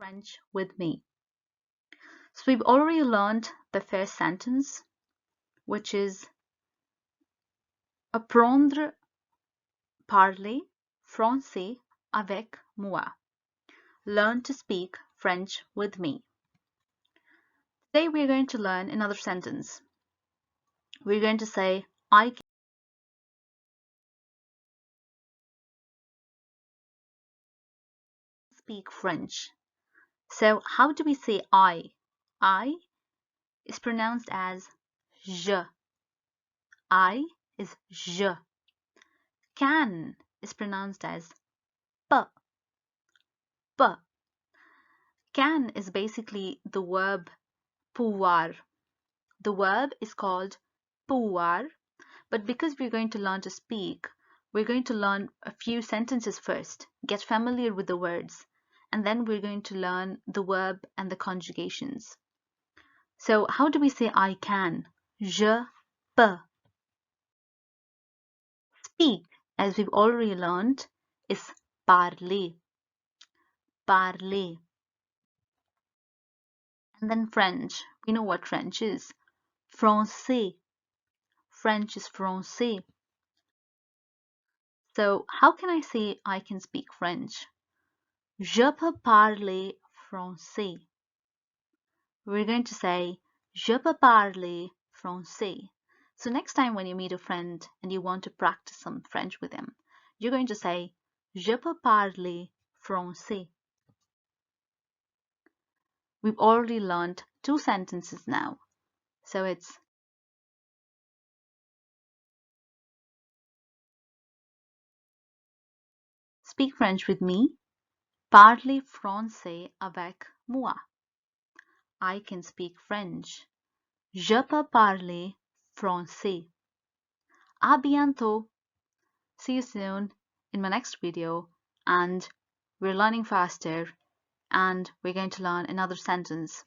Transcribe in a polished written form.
French with me. So we've already learned the first sentence, which is apprendre parler français avec moi. Learn to speak French with me. Today we're going to learn another sentence. We're going to say I can speak French. So how do we say I? I is pronounced as je. I is je. Can is pronounced as p. P. Can is basically the verb pouvoir. The verb is called pouvoir, but because we're going to learn to speak, we're going to learn a few sentences first, get familiar with the words, and then we're going to learn the verb and the conjugations. So how do we say I can? Je peux. Speak, as we've already learned, is parler. Parler. And then French. We know what French is. Français. French is français. So how can I say I can speak French? Je peux parler français. We're going to say je peux parler français. So next time when you meet a friend and you want to practice some French with him, you're going to say je peux parler français. We've already learned two sentences now. So it's speak French with me, parlez français avec moi. I can speak French. Je peux parler français. À bientôt. See you soon in my next video, and we're learning faster and we're going to learn another sentence.